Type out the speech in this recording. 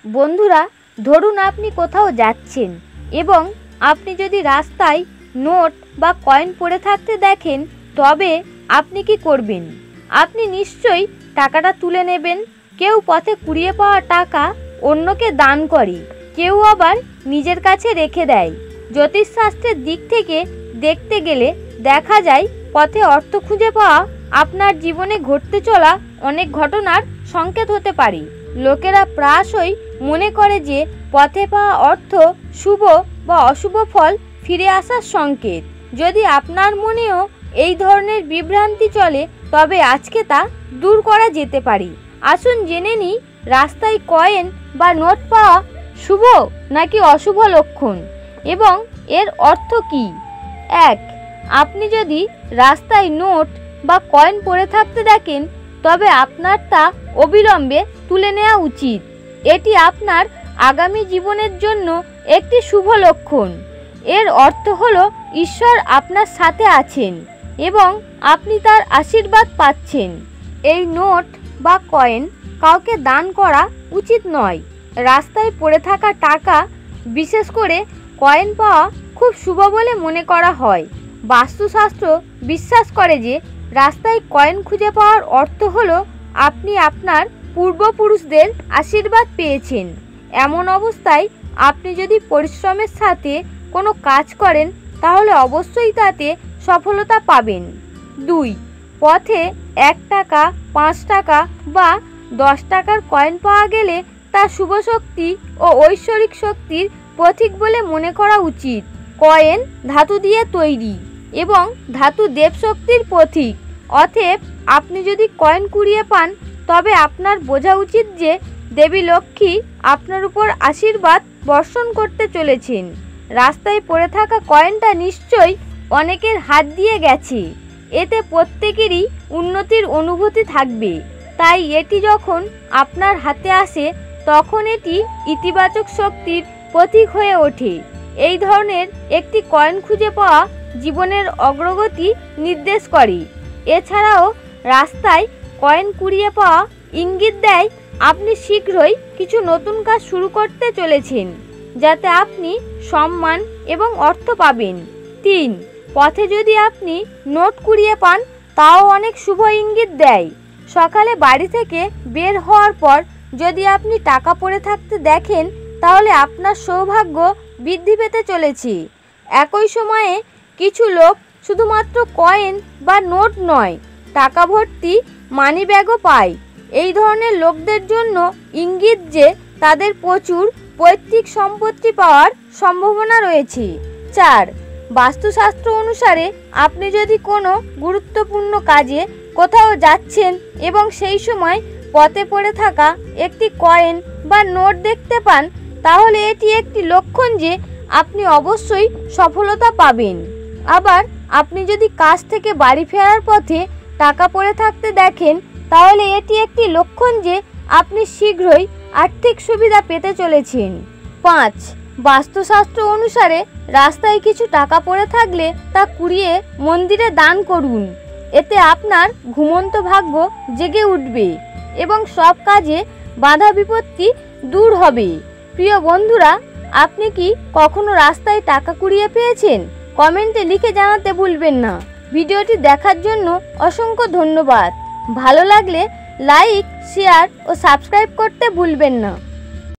বন্ধুরা, ধরুন আপনি কোথাও যাচ্ছেন এবং আপনি যদি রাস্তায় নোট বা কয়েন পড়ে থাকতে দেখেন, তবে আপনি কি করবেন? আপনি নিশ্চয়ই টাকাটা তুলে নেবেন। কেউ পথে কুড়িয়ে পাওয়া টাকা অন্যকে দান করে, কেউ আবার নিজের কাছে রেখে দেয়। জ্যোতিষশাস্ত্রের দিক থেকে দেখতে গেলে দেখা যায় পথে অর্থ খুঁজে পাওয়া আপনার জীবনে ঘটতে চলা অনেক ঘটনার সংকেত হতে পারে। লোকেরা প্রায়শই মনে করে যে পথে পাওয়া অর্থ শুভ বা অশুভ ফল ফিরে আসার সংকেত। যদি আপনার মনেও এই ধরনের বিভ্রান্তি চলে, তবে আজকে তা দূর করা যেতে পারে। আসুন জেনে নিই, রাস্তায় কয়েন বা নোট পাওয়া শুভ নাকি অশুভ লক্ষণ এবং এর অর্থ কী। 1. আপনি যদি রাস্তায় নোট বা কয়েন পড়ে থাকতে দেখেন, তবে আপনার তা অবিলম্বে তুলে নেওয়া উচিত। এটি আপনার আগামী জীবনের জন্য একটি শুভ লক্ষণ। এর অর্থ হলো ঈশ্বর আপনার সাথে আছেন এবং আপনি তার আশীর্বাদ পাচ্ছেন। এই নোট বা কয়েন কাউকে দান করা উচিত নয়। রাস্তায় পড়ে থাকা টাকা, বিশেষ করে কয়েন পাওয়া খুব শুভ বলে মনে করা হয়। বাস্তুশাস্ত্র বিশ্বাস করে যে রাস্তায় কয়েন খুঁজে পাওয়ার অর্থ হলো আপনি আপনার পূর্বপুরুষদের আশীর্বাদ পেয়েছেন। এমন অবস্থায় আপনি যদি পরিশ্রমের সাথে কোনো কাজ করেন, তাহলে অবশ্যই তাতে সফলতা পাবেন। 2. পথে 1 টাকা, 5 টাকা বা 10 টাকার কয়েন পাওয়া গেলে তা শুভ শক্তি ও ঐশ্বরিক শক্তির প্রতীক বলে মনে করা উচিত। কয়েন ধাতু দিয়ে তৈরি এবং ধাতু দেবশক্তির প্রতীক। অতএব আপনি যদি কয়েন কুড়িয়ে পান, তবে আপনার বোঝা উচিত যে দেবী লক্ষ্মী আপনার উপর আশীর্বাদ বর্ষণ করতে চলেছেন। রাস্তায় পড়ে থাকা কয়েনটা নিশ্চয়ই অনেকের হাত দিয়ে গেছে। এতে প্রত্যেকেরই উন্নতির অনুভূতি থাকবে। তাই এটি যখন আপনার হাতে আসে, তখন এটি ইতিবাচক শক্তির প্রতীক হয়ে ওঠে। এই ধরনের একটি কয়েন খুঁজে পাওয়া জীবনের অগ্রগতি নির্দেশ করে। এছাড়াও রাস্তায় কয়েন কুড়িয়ে পাওয়া ইঙ্গিত দেয় আপনি শীঘ্রই কিছু নতুন কাজ শুরু করতে চলেছেন, যাতে আপনি সম্মান এবং অর্থ পাবেন। 3. পথে যদি আপনি নোট কুড়িয়ে পান, তাও অনেক শুভ ইঙ্গিত দেয়। সকালে বাড়ি থেকে বের হওয়ার পর যদি আপনি টাকা পড়ে থাকতে দেখেন, তাহলে আপনার সৌভাগ্য বৃদ্ধি পেতে চলেছে। একই সময়ে কিছু লোক শুধুমাত্র কয়েন বা নোট নয়, টাকা ভর্তি মানি ব্যাগও পায়। এই ধরনের লোকদের জন্য ইঙ্গিত যে তাদের প্রচুর পৈতৃক সম্পত্তি পাওয়ার সম্ভাবনা রয়েছে। 4. বাস্তুশাস্ত্র অনুসারে আপনি যদি কোনো গুরুত্বপূর্ণ কাজে কোথাও যাচ্ছেন এবং সেই সময় পথে পড়ে থাকা একটি কয়েন বা নোট দেখতে পান, তাহলে এটি একটি লক্ষণ যে আপনি অবশ্যই সফলতা পাবেন। আবার আপনি যদি কাজ থেকে বাড়ি ফেরার পথে টাকা পড়ে থাকতে দেখেন, তাহলে এটি একটি লক্ষণ যে আপনি শীঘ্রই আর্থিক সুবিধা পেতে চলেছেন। 5. বাস্তুশাস্ত্র অনুসারে রাস্তায় কিছু টাকা পড়ে থাকলে তা কুড়িয়ে মন্দিরে দান করুন। এতে আপনার ঘুমন্ত ভাগ্য জেগে উঠবে এবং সব কাজে বাধা বিপত্তি দূর হবে। প্রিয় বন্ধুরা, আপনি কি কখনো রাস্তায় টাকা কুড়িয়ে পেয়েছেন? কমেন্টে লিখে জানাতে ভুলবেন না। ভিডিওটি দেখার জন্য অসংখ্য ধন্যবাদ। ভালো লাগলে লাইক, শেয়ার ও সাবস্ক্রাইব করতে ভুলবেন না।